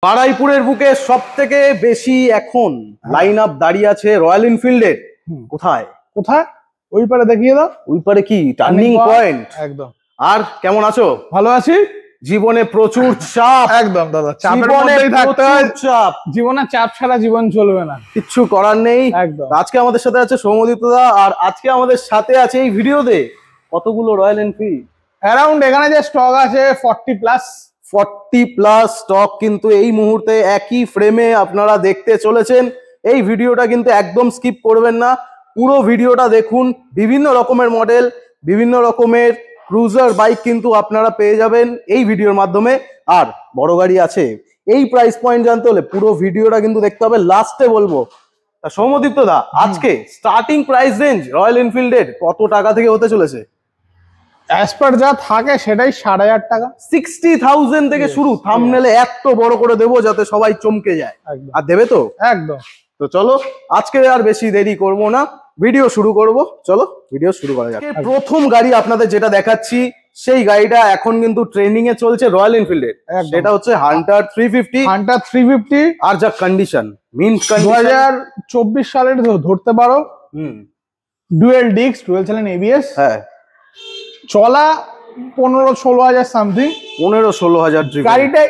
বারুইপুরের বুকে সবথেকে বেশি এখন লাইন আপ দাঁড়িয়ে আছে রয়্যাল এনফিল্ডের। কোথায় কোথায়? ওই পারে দেখিয়ে দাও। ওই পারে কি টার্নিং পয়েন্ট? একদম। আর কেমন আছো? ভালো আছি। জীবনে প্রচুর চাপ। একদম দাদা, চাপের মধ্যেই থাকতে হয়। চাপ, জীবনে চাপ ছাড়া জীবন চলবে না, কিচ্ছু করার নেই। একদম। আজকে আমাদের সাথে আছে সৌম্যদীপ্ত দা, আর আজকে আমাদের সাথে আছে এই ভিডিওতে কতগুলো রয়্যাল এনফিল্ড অ্যারাউন্ড এখানে যে স্টক আছে 40+ স্টক কিন্তু এই মুহূর্তে একই ফ্রেমে আপনারা দেখতে চলেছেন। এই ভিডিওটা কিন্তু একদম স্কিপ করবেন না, পুরো ভিডিওটা দেখুন। বিভিন্ন রকমের মডেল, বিভিন্ন রকমের ক্রুজার বাইক কিন্তু আপনারা পেয়ে যাবেন এই ভিডিওর মাধ্যমে। আর বড় গাড়ি আছে। এই প্রাইস পয়েন্ট জানতে হলে পুরো ভিডিওটা কিন্তু দেখতে হবে, লাস্টে বলবো। সৌম্যদীপ্ত দা, আজকে স্টার্টিং প্রাইস রেঞ্জ রয়্যাল এনফিল্ডের কত টাকা থেকে হতে চলেছে? অ্যাজ পার যা থাকে সেটাই 5,500 টাকা, 60,000 থেকে শুরু। থাম্বনেলে এত বড় করে দেবো যাতে সবাই চমকে যায়। আর দেবে তো? একদম। তো চলো আজকে আর বেশি দেরি করব না, ভিডিও শুরু করব। চলো ভিডিও শুরু করা যাক। প্রথম গাড়ি আপনাদের যেটা দেখাচ্ছি, সেই গাড়িটা এখন কিন্তু ট্রেন্ডিং এ চলছে রয়্যাল এনফিল্ডের। সেটা হচ্ছে হান্টার 350। আর যা কন্ডিশন, মিন্ট কন্ডিশন, 2024 সালের ধরতে পারো। Dual disc, dual channel ABS. হ্যাঁ, চলা 15-16 হাজার সামথিং। 15-16 হাজার। গাড়িটা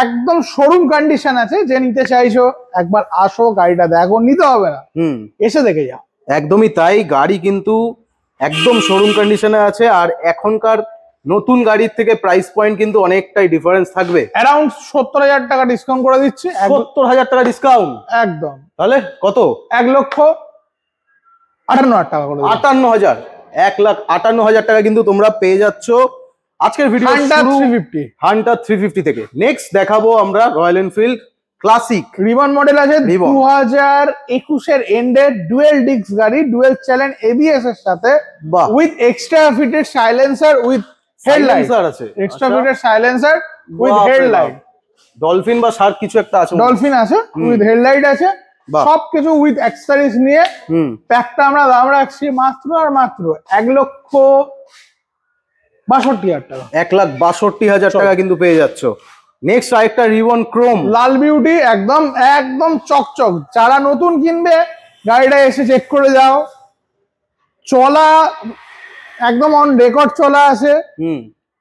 একদম শোরুম কন্ডিশন আছে। যে নিতে চাইছো একবার আসো, গাড়িটা দেখো, নিতে হবে না, এসে দেখে যাও। একদমই তাই, গাড়ি কিন্তু একদম শোরুম কন্ডিশনে আছে। আর এখনকার নতুন গাড়ির থেকে প্রাইস পয়েন্ট কিন্তু অনেকটাই ডিফারেন্স থাকবে। অ্যারাউন্ড 70,000 টাকা ডিসকাউন্ট করে দিচ্ছি। 70,000 টাকা ডিসকাউন্ট? একদম। তাহলে কত? 1,58,000 টাকা করে। 58,000, 1,58,000 টাকা কিন্তু তোমরা পেয়ে যাচ্ছ আজকের ভিডিও হান্টার 350 থেকে। নেক্সট দেখাবো আমরা রয়্যাল এনফিল্ড ক্লাসিক রিবন মডেল আছে 2021 এর এন্ডের ডুয়েল ডিস্ক গাড়ি, ডুয়েল চ্যানেল এবিএস এর সাথে, with extra fitted silencer with headlight আছে। Extra fitted silencer with headlight. Dolphin বা শার্ক কিছু একটা আছে। ডলফিন আছে, উইথ হেডলাইট আছে, সবকিছু উইথ অ্যাক্সেসরিজ নিয়ে। প্যাকটা আমরা দাম রাখছি মাত্র আর মাত্র 1,62,000 টাকা। 1,62,000 টাকা কিন্তু পেয়ে যাচ্ছ। নেক্সট আরেকটা রিবন ক্রোম লাল বিউটি, একদম একদম চকচক। যারা নতুন কিনবে গাড়িটা এসে চেক করে যাও। চলা একদম অন রেকর্ড চলা আছে।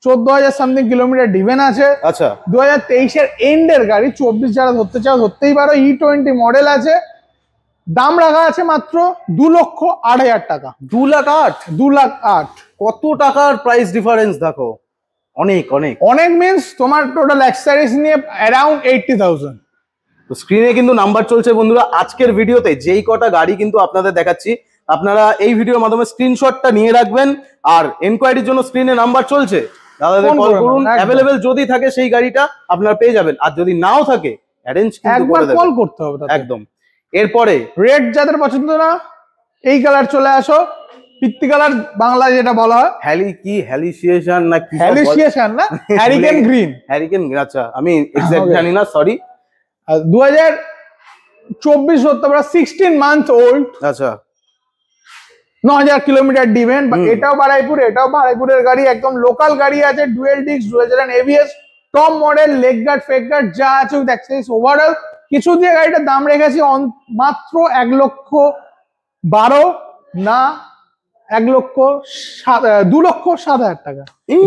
14,000 সামথিং কিলোমিটার ডিভেন আছে। আচ্ছা, 2023 এর এন্ডের গাড়ি। 24 যারা ধরতে চাও ধরতেই পারো। E20 মডেল আছে। দাম রাখা আছে মাত্র 2,08,000 টাকা। 2,08,000? 2,08,000। কত টাকার প্রাইস ডিফারেন্স দেখো, অনেক অনেক অনেক। মিন্স তোমার টোটাল অ্যাক্সেসরিজ নিয়ে অ্যারাউন্ড 80,000। তো স্ক্রিনে কিন্তু নাম্বার চলছে বন্ধুরা। আজকের ভিডিওতে যেই কটা গাড়ি কিন্তু আপনাদের দেখাচ্ছি, আপনারা এই ভিডিওর মাধ্যমে স্ক্রিনশটটা নিয়ে রাখবেন। আর এনকোয়ারির জন্য স্ক্রিনে নাম্বার চলছে, দাদাদের কল করুন। অ্যাভেলেবেল যদি থাকে সেই গাড়িটা আপনারা পেয়ে যাবেন, আর যদি নাও থাকে অ্যারেঞ্জ কিন্তু করে দেবেন, কল করতে হবে একদম। এরপরে রেড যাদের পছন্দ না, এই কালার চলে আসো। পিত্তি কালার বাংলায় যেটা বলা হয় হ্যালিসিয়েশন না কি, হ্যালিসিয়েশন না, হ্যারিকেন গ্রিন। হ্যারিকেন, আচ্ছা আমি এক্সাক্ট জানি না, সরি। 2024 হতে পারে, 16 মান্থ ওল্ড। আচ্ছা, 9,000 কিলোমিটার ডিভেন। এটাও বারুইপুরের গাড়ি, একদম লোকাল গাড়ি আছে। Dual disc, dual channel ABS, top model, leg guard, fake guard যা আছে উইথ অ্যাক্সেসরিজ। ওভারঅল কিছু দিয়ে গাড়িটার দাম রেখেছি মাত্র 1,12,000 না, 2,07,000 টাকা।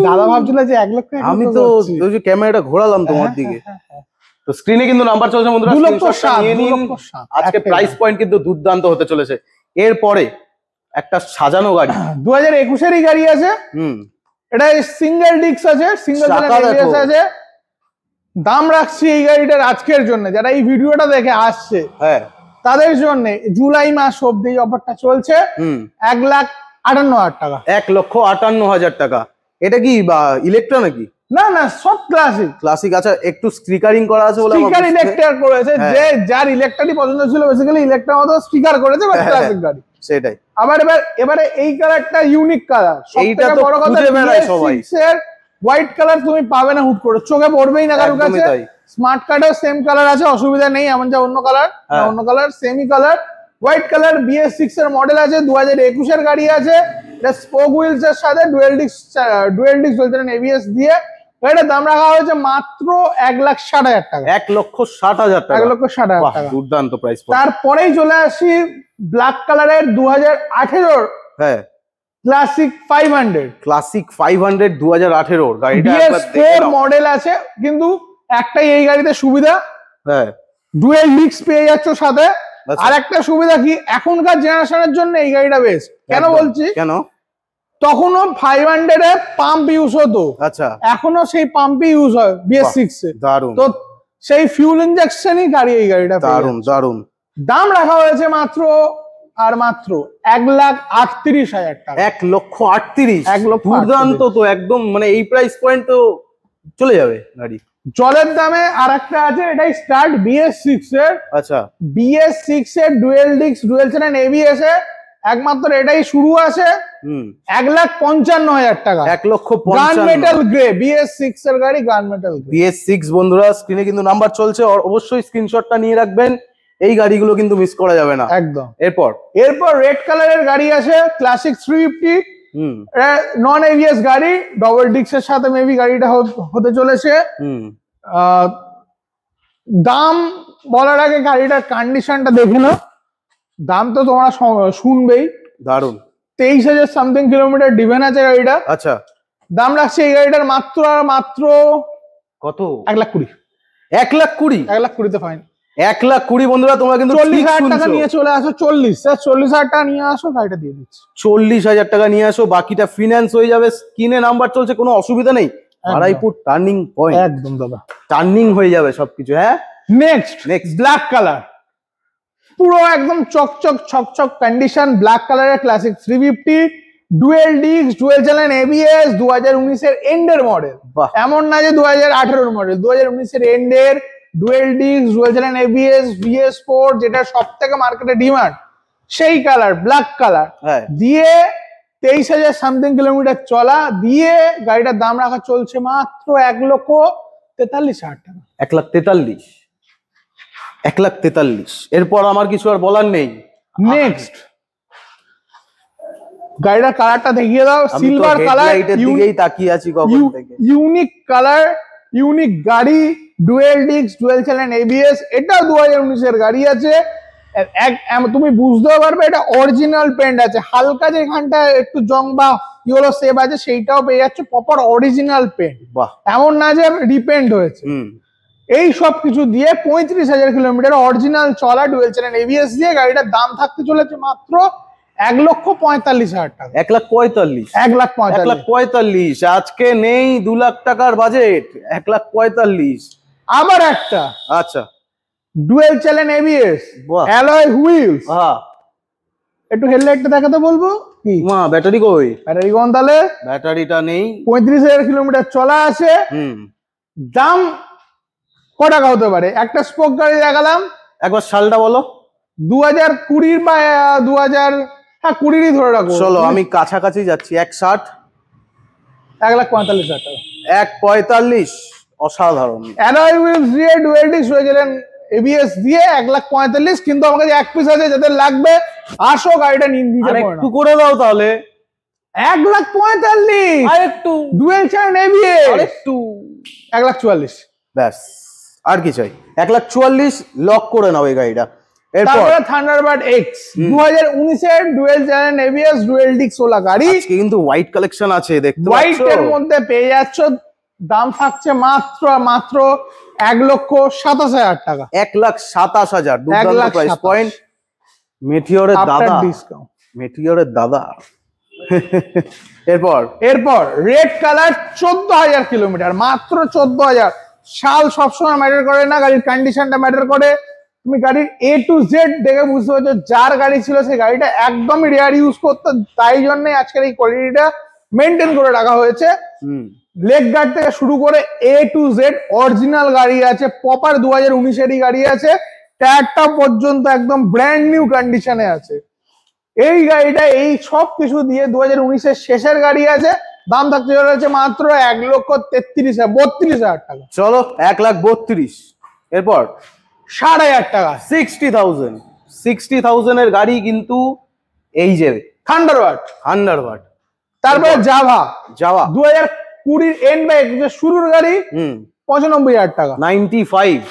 দাদা ভাবছিল যে 1,00,000। আমি তো ওই যে ক্যামেরাটা ঘোরালাম তোমার দিকে। তো স্ক্রিনে কিন্তু নাম্বার চলছে বন্ধুরা, 2,07,000। আজকে প্রাইস পয়েন্ট কিন্তু দুর্দান্ত হতে চলেছে। এরপরে একটা সাজানো গাড়ি 2021 এরই গাড়ি আছে। এটা সিঙ্গেল ডিস্ক আছে, সিঙ্গেল চ্যানেল এবিএস আছে। দাম রাখছি এই গাড়িটার আজকের জন্য, যারা এই ভিডিওটা দেখে আসছে তাদের জন্য জুলাই মাস অব্দি অফারটা চলছে। 1,58,000 টাকা। 1,58,000 টাকা। এটা কি বা ইলেকট্রা নাকি? না না, সব ক্লাসিক। আচ্ছা, একটু স্টিকারিং করা আছে বলে স্টিকার ইলেকট্রা করেছে। যে যার ইলেকট্রাই পছন্দ ছিল বেসিক্যালি ইলেকট্রা মতো স্টিকার করেছে, বাট ক্লাসিক গাড়ি সেটাই। আবার এবারে এই কালারটা ইউনিক কালার। এইটা তো খুঁজে বেড়ায় সবাই। হোয়াইট কালার তুমি পাবে না হুট করে, চোখে পড়বেই না কারোর কাছে। স্মার্ট কার্ডেও সেম কালার আছে, অসুবিধা নেই। এমন যা অন্য colour semi colour. White colour BS6 এর মডেল আছে, 2021 এর গাড়ি আছে। এটা স্পোক হুইলস এর সাথে ডুয়েল ডিস্ক এবিএস দিয়ে এটার দাম রাখা হয়েছে মাত্র 1,60,000 টাকা। 1,60,000 টাকা। 1,60,000 টাকা, দুর্দান্ত প্রাইস। তারপরেই চলে আসি ব্ল্যাক কালারের 2018 হ্যাঁ ক্লাসিক 500। ক্লাসিক 500 2018 গাড়িটা BS4 মডেল আছে, কিন্তু একটাই এই গাড়িতে সুবিধা, হ্যাঁ ডুয়েল ডিস্ক পেয়ে যাচ্ছ সাথে। আর একটা সুবিধা কি, এখনকার জেনারেশনের জন্য এই গাড়িটা বেস্ট। কেন বলছি, কেন, তখনও 500 এ পাম্প ইউজ হতো, আচ্ছা এখনো সেই পাম্পই ইউজ হয় BS6 এ। দারুন, তো সেই ফিউল ইনজেকশনই গাড়ি এই গাড়িটা। দারুন দারুন। দাম রাখা হয়েছে মাত্র আর মাত্র 1,38,000 টাকা। 1,38,000। দুর্দান্ত তো, একদম মানে এই প্রাইস পয়েন্ট তো চলে যাবে গাড়ি। জলের দামে আর একটা আছে, এটাই স্টার্ট BS6 এর। আচ্ছা BS6 এর dual disc dual channel ABS এ একমাত্র এটাই শুরু আছে 1,55,000 টাকা। 1,55,000 গান মেটাল গ্রে BS6 এর গাড়ি, গান মেটাল গ্রে। BS6 বন্ধুরা স্ক্রিনে কিন্তু নাম্বার চলছে, অবশ্যই স্ক্রিনশটটা নিয়ে রাখবেন, এই গাড়িগুলো কিন্তু মিস করা যাবে না একদম। এরপর রেড কালারের গাড়ি আছে ক্লাসিক 350, নন ABS গাড়ি, ডবল ডিস্কের সাথে মেবি গাড়িটা হতে চলেছে। দাম বলার আগে গাড়িটার কন্ডিশনটা দেখে নাও, দাম তো তোমরা শুনবেই। দারুন, 23,000 সামথিং কিলোমিটার ডিভেন আছে গাড়িটা। আচ্ছা দাম রাখছে এই গাড়িটার মাত্র আর মাত্র কত, 1,20,000। 1,20,000? 1,20,000 ফাইন। 1,20,000 বন্ধুরা, তোমরা কিন্তু 40,000 টাকা নিয়ে চলে আসো। 40,000 টাকা নিয়ে আসো, গাড়িটা দিয়ে দিচ্ছি। 40,000 টাকা নিয়ে আসো, বাকিটা ফিনান্স হয়ে যাবে। স্ক্রিনে নাম্বার চলছে, কোনো অসুবিধা নেই। আড়াইপুর টার্নিং পয়েন্ট, একদম দাদা, টার্নিং হয়ে যাবে সবকিছু। হ্যাঁ নেক্সট ব্ল্যাক কালার, পুরো একদম চকচক ছকছক কন্ডিশন, ব্ল্যাক কালারের classic 350, dual disc dual channel ABS, 2019 এর এন্ডের মডেল। এমন না যে 2018 মডেল, 2019 এর এন্ডের dual disc dual channel ABS BS4, যেটা সব থেকে মার্কেটে ডিমান্ড, সেই কালার ব্ল্যাক কালার দিয়ে 23,000 সামথিং কিলোমিটার চলা দিয়ে গাড়িটার দাম রাখা চলছে মাত্র 1,43,000 টাকা। 1,43,000। এরপর আমার কিছু আর বলার নেই। নেক্সট গাড়িটার কালারটা দেখিয়ে দাও, সিলভার কালার, লাইটের দিকেই তাকিয়ে আছি কখন থেকে। ইউনিক কালার, ইউনিক গাড়ি, dual disc dual channel ABS, এটা 2019 এর গাড়ি আছে। তুমি বুঝতেও পারবে এটা অরিজিনাল পেন্ট আছে, হালকা যেখানটা একটু জং বা ইয়েলো শেপ আছে সেইটাও পেয়ে যাচ্ছে প্রপার অরিজিনাল পেন্ট, এমন না যে রিপেন্ট হয়েছে। এই সব কিছু দিয়ে 35,000 কিলোমিটার অরিজিনাল চলা ডুয়েল চ্যানেল ABS দিয়ে গাড়িটার দাম থাকতে চলেছে মাত্র 1,45,000 টাকা। 1,45,000? 1,45,000 আজকে নেই 2 লাখ টাকার বাজেট, 1,45,000। আবার একটা, আচ্ছা, dual channel ABS alloy wheels. একটু হেডলাইটটা দেখাতে বলবো কি? ব্যাটারি কই? ব্যাটারি কোন তাহলে? ব্যাটারিটা নেই। 35,000 কিলোমিটার চলা আছে। দাম ক টাকা হতে পারে? একটা স্পোক গাড়ি দেখালাম, একবার সালটা বলো। 2020 বা 2020 ধরে রাখো। চলো আমি কাছাকাছি যাচ্ছি। 1,60? 1,45,000 টাকা। 1,45,000? অসাধারণ। অ্যালয় হুইলস দিয়ে ডুয়েল ডিস্ক হয়েছিলেন ABS দিয়ে 1,45,000। কিন্তু আমার কাছে এক পিস আছে, যাদের লাগবে আসো গাড়িটা নিয়ে একটু করে দাও তাহলে। 1,45,000 আর একটু ডুয়েল চ্যানেল ABS, আর একটু 1,44,000 ব্যাস। আর কি চাই? 1,44,000 লক করে নাও এই গাড়িটা। তারপরে থান্ডারবার্ড X 2019 এর dual channel ABS dual disk OLA গাড়ি। আজকে কিন্তু হোয়াইট কালেকশন আছে, দেখতে পাচ্ছ। হোয়াইটের মধ্যে পেয়ে যাচ্ছ, দাম থাকছে মাত্র 1,27,000 টাকা। 1,27,000 দুর্দান্ত প্রাইস পয়েন্ট। মেটিওরের দাদা, মেটিওরের দাদা। এরপর রেড কালার 14,000 কিলোমিটার, মাত্র 14,000। সাল সবসময় ম্যাটার করে না, গাড়ির কন্ডিশনটা ম্যাটার করে। তুমি গাড়ির A to Z দেখে বুঝতে পারছো, যার গাড়ি ছিল সেই গাড়িটা একদমই রেয়ার ইউজ করতো, তাই জন্য আজকের এই কোয়ালিটিটা মেনটেন করে রাখা হয়েছে। লেগ গার্ড থেকে শুরু করে A to Z অরিজিনাল গাড়ি আছে, প্রপার 2019 এরই গাড়ি আছে, টায়ারটা পর্যন্ত একদম ব্র্যান্ড নিউ কন্ডিশনে আছে। এই গাড়িটা এই সব কিছু দিয়ে 2019 এর শেষের গাড়ি আছে, দাম থাকতে চলেছে মাত্র 1,32,000 টাকা। চলো 1,32,000। এরপর 60,000 টাকা, 60,000 এর গাড়ি কিন্তু এই যে থান্ডারবার্ড। থান্ডারবার্ড। তারপরে জাভা 2000 20 এন্ড বা 21 শুরুর গাড়ি 95,000 টাকা। 95।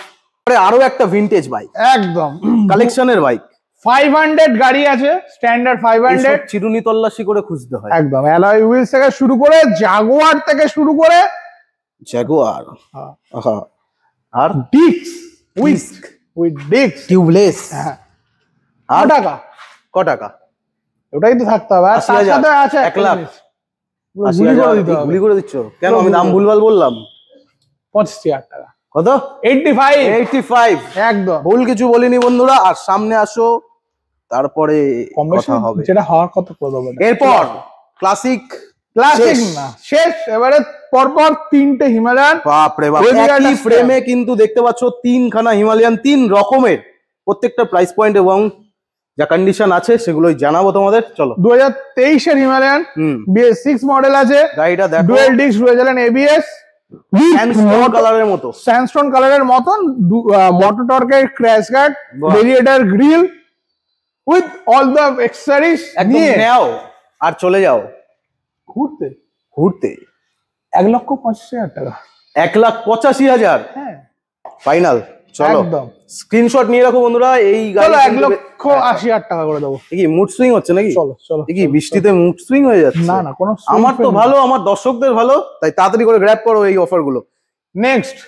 আরো একটা ভিনটেজ বাইক, একদম কালেকশনের বাইক। 500 গাড়ি আছে, স্ট্যান্ডার্ড 500। চিরুনি তল্লাশি করে খুঁজতে হয়। একদম অ্যালয় হুইলস থেকে শুরু করে, জাগুয়ার থেকে শুরু করে, জাগুয়ার আর ডিক্স উইথ ডিক্স টিউবলেস। হ্যাঁ। আর টাকা ক টাকা? ওটাই তো থাকতে হবে। আর তার সাথে আছে 1 লাখ। গুলি করে দিতে হবে। গুলি করে দিচ্ছ কেন? আমি দাম ভুলভাল বললাম। 25,000 টাকা। কত? 85। একদম ভুল কিছু বলিনি বন্ধুরা। আর সামনে আসো, তারপরে কথা হবে, যেটা হওয়ার কথা করে দেবো। এরপর ক্লাসিক না শেষ। এবারে পরপর 3টে হিমালয়ান। বাপরে বাপ, একই ফ্রেমে কিন্তু দেখতে পাচ্ছ 3খানা হিমালয়ান, 3 রকমের, প্রত্যেকটা প্রাইস পয়েন্ট এবং যা কন্ডিশন আছে সেগুলোই জানাবো তোমাদের। চলো 2023 এর হিমালয়ান BS6 মডেল আছে। গাড়িটা দেখো, ডুয়াল ডিস্ক রয়েছে, ABS, স্যান্ডস্টোন কালারের মতো, স্যান্ডস্টোন কালারের মতন, মোটর টর্কের crash guard, radiator grill with all the accessories নিয়ে নাও আর চলে যাও ঘুরতে। 1,85,000 টাকা। 1,85,000। হ্যাঁ ফাইনাল। চলো একদম স্ক্রিনশট নিয়ে রাখো বন্ধুরা। এই গাড়ি 1,80,000 টাকা করে দেবো। কি মুড সুইং হচ্ছে নাকি? চলো চলো। কি বৃষ্টিতে মুড সুইং হয়ে যাচ্ছে? না না, কোনো আমার তো ভালো, আমার দর্শকদের ভালো, তাই তাড়াতাড়ি করে গ্র্যাব করো এই অফার গুলো। নেক্সট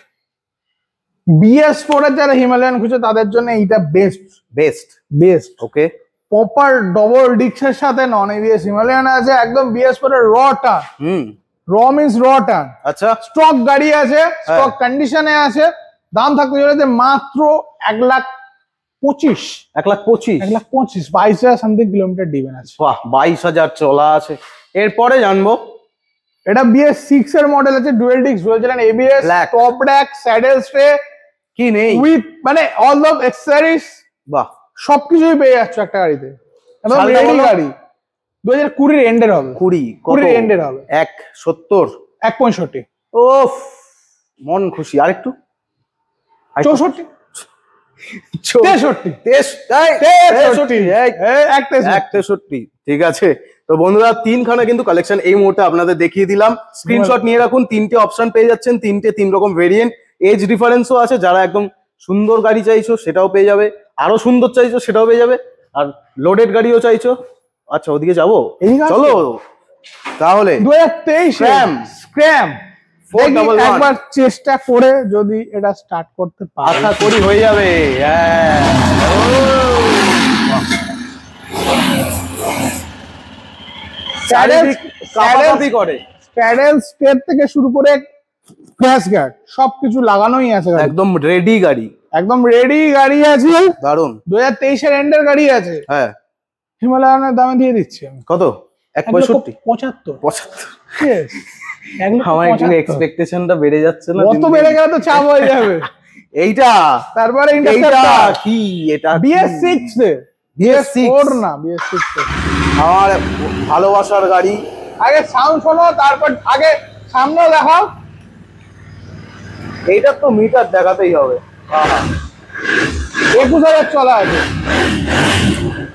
BS4 এর যারা হিমালয়ান খুঁজে তাদের জন্য এইটা বেস্ট। ওকে, প্রপার ডবল ডিক্সের সাথে নন ABS হিমালয়ান আছে, একদম BS4 এর র টার্ন। র মিন্স র টার্ন। আচ্ছা, স্টক গাড়ি আছে, স্টক কন্ডিশনে আছে। দাম থাকতে চলেছে মাত্র 1,25,000। 1,25,000 22,000 সামথিং কিলোমিটার ডিভেন আছে। বাহ, 22,000 চলা আছে। এরপরে জানবো, এটা BS6 এর মডেল আছে, dual disc, dual channel ABS, top rack, saddle stay, কি নেই উইথ মানে অল দ্য অ্যাক্সেসরিজ। বাহ, সবকিছুই পেয়ে যাচ্ছ একটা গাড়িতে। এবং রেডি গাড়ি 2020 এন্ডের হবে। 20 এন্ডের হবে। 1,70 1,65। ওফ, মন খুশি। আরেকটু 64 63। ঠিক আছে, তো বন্ধুরা 3খানা কিন্তু কালেকশন এই মুহূর্তে আপনাদের দেখিয়ে দিলাম। স্ক্রিনশট নিয়ে রাখুন। 3টে অপশন পেয়ে যাচ্ছেন, 3 রকম ভেরিয়েন্ট। এজ ডিফারেন্সও আছে, যারা একদম সুন্দর গাড়ি চাইছো সেটাও পেয়ে যাবে, আরো সুন্দর চাইছো সেটাও পেয়ে যাবে, আর লোডেড গাড়িও চাইছো। আচ্ছা, ওদিকে যাবো, চলো তাহলে। 2023 স্ক্র্যাম একবার চেষ্টা করে যদি এটা স্টার্ট করতে পারি, আশা করি হয়ে যাবে। প্যাডেল স্টেপ থেকে শুরু করে ক্র্যাশ গার্ড সবকিছু লাগানোই আছে। একদম রেডি গাড়ি, একদম রেডি গাড়ি আছে। দারুন। 2023 এর এন্ডের গাড়ি আছে। হ্যাঁ, হিমালয়ানের দামে দিয়ে দিচ্ছি আমি। কত? 1,65,75। আমার একটু এক্সপেকটেশনটা বেড়ে যাচ্ছে না? কত বেড়ে গেলে তো চাপ হয়ে যাবে। এইটা তারপরে কি? এটা BS6 BS4 না, BS6 আমার ভালোবাসার গাড়ি। আগে সাউন্ড শোনো, তারপর আগে সামনে দেখাও। এইটা তো মিটার দেখাতেই হবে। 21,000 চলা আছে।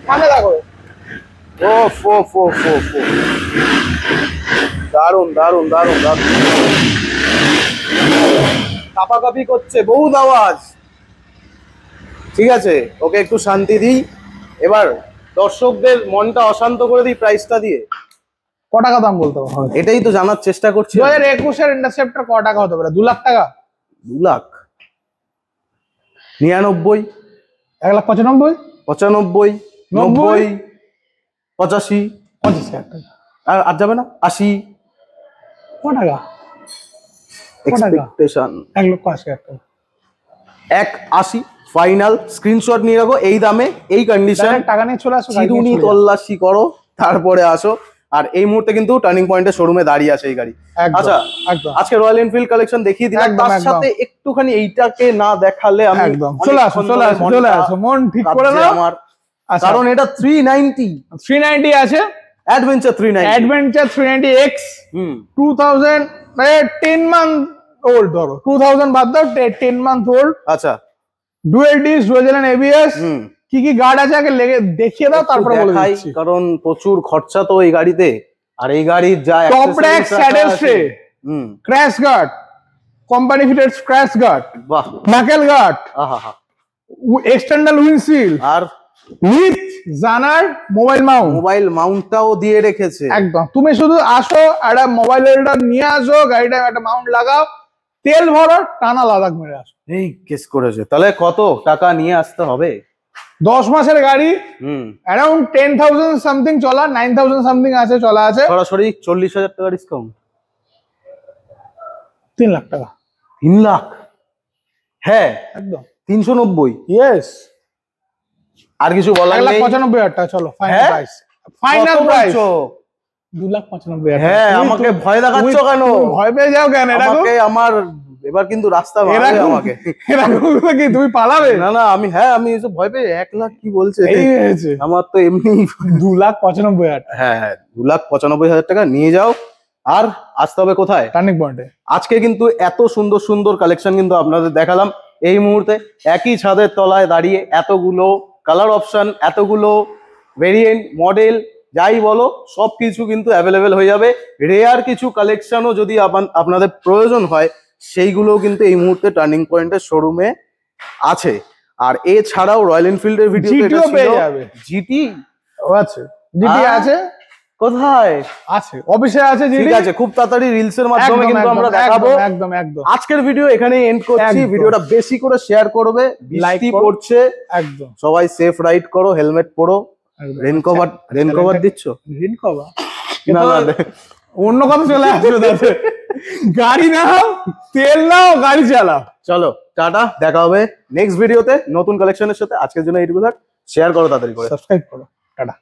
সামনে দেখো। দারুন দারুন দারুন দারুন। কাপাকাপি করছে, বহুত আওয়াজ। ঠিক আছে, ওকে একটু শান্তি দিই। এবার দর্শকদের মনটা অশান্ত করে দিই প্রাইসটা দিয়ে। ক টাকা দাম বলতে হবে? এটাই তো জানার চেষ্টা করছি। 2021 এর ইন্টারসেপ্টর ক টাকা হতে পারে? 2 লাখ টাকা? 2,99,000, 1,95,000, 95, 90, 85, 25,000 টাকা। আর যাবে না? 80। ক টাকা এক্সপেকটেশন? 1,80,000 টাকা। 1,80 ফাইনাল। স্ক্রিনশট নিয়ে রাখো। এই দামে, এই কন্ডিশন, টাকা নিয়ে চলে আসো, চিরুনি তল্লাশি করো, তারপরে আসো। আর এই মুহূর্তে কিন্তু টার্নিং পয়েন্টের শোরুমে দাঁড়িয়ে আছে এই গাড়ি। আচ্ছা, আজকে রয়্যাল এনফিল্ড কালেকশন দেখিয়ে দিলাম, তার সাথে একটুখানি এইটাকে না দেখালে আমি চলে আসো মন ঠিক করে নাও আমার। কারণ এটা 390 আছে। অ্যাডভেঞ্চার 390X 2000 মানে 10 মান্থ ওল্ড, ধরো 2000 বাদ দাও, 10 মান্থ ওল্ড। আচ্ছা, dual disc, dual channel ABS, কি কি গার্ড আছে আগে দেখিয়ে দাও, তারপরে বলে দিচ্ছি। কারণ প্রচুর খরচা তো এই গাড়িতে। আর এই গাড়ির যা top rack, saddle stay, crash guard, company fitted crash guard, বাহ, নাকেল গার্ড, আহা, এক্সটার্নাল উইন্ডশিল্ড আর উইথ জানার মোবাইল মাউন্টটাও দিয়ে রেখেছে। একদম, তুমি শুধু আসো, একটা মোবাইল হোল্ডার নিয়ে আসো, গাড়িটা একটা মাউন্ট লাগাও, তেল ভরো, টানা লাদাখ মেরে আসো। এই কেস করেছে। তাহলে কত টাকা নিয়ে আসতে হবে? 10 মাসের গাড়ি, অ্যারাউন্ড 10,000 সামথিং চলা, 9,000 সামথিং আছে, চলা আছে। সরাসরি 40,000 টাকা ডিসকাউন্ট, 3 লাখ টাকা। 3 লাখ? হ্যাঁ একদম 390। ইয়েস, আর কিছু বলার নেই? 1,95,000 টাকা, চলো ফাইনাল প্রাইস। Final price 2,95,000। হ্যাঁ, আমাকে ভয় দেখাচ্ছ কেন? ভয় পেয়ে যাও কেন? আমাকে আমার এবার কিন্তু রাস্তা মারবে আমাকে। এরকম কি তুমি পালাবে? না না, আমি আমি এসব ভয় পেয়ে 1 লাখ কি বলছে? এই হয়েছে, আমার তো এমনি 2,95,000। হ্যাঁ, 2,95,000 টাকা নিয়ে যাও। আর আসতে হবে কোথায়? টার্নিং পয়েন্টে। আজকে কিন্তু এত সুন্দর সুন্দর কালেকশন কিন্তু আপনাদের দেখালাম এই মুহূর্তে, একই ছাদের তলায় দাঁড়িয়ে এতগুলো কালার অপশন, এতগুলো ভেরিয়েন্ট, মডেল, যাই বলো সবকিছু কিন্তু অ্যাভেলেবেল হয়ে যাবে। রেয়ার কিছু কালেকশনও যদি আপনাদের প্রয়োজন হয়, সেইগুলোও কিন্তু এই মুহূর্তে টার্নিং পয়েন্টের শোরুমে আছে। আর এছাড়াও রয়্যাল এনফিল্ডের ভিডিও জিটি আছে, জিটি আছে কোথায়? আছে, অফিসে আছে। ঠিক আছে, খুব তাড়াতাড়ি রিলস এর মাধ্যমে কিন্তু আমরা দেখাবো। একদম একদম। আজকের ভিডিও এখানেই এন্ড করছি। ভিডিওটা বেশি করে শেয়ার করবে, বৃষ্টি পড়ছে, একদম সবাই সেফ রাইড করো, হেলমেট পরো, রেন কভার দিচ্ছ? রেন কভার না না, অন্য কথা চলে আসবে তাতে। গাড়ি নাও, তেল নাও, গাড়ি চালাও। চলো টাটা, দেখা হবে নেক্সট ভিডিওতে নতুন কালেকশনের সাথে। আজকের জন্য এইটুকু থাক, শেয়ার করো তাড়াতাড়ি করে, সাবস্ক্রাইব করো, টাটা।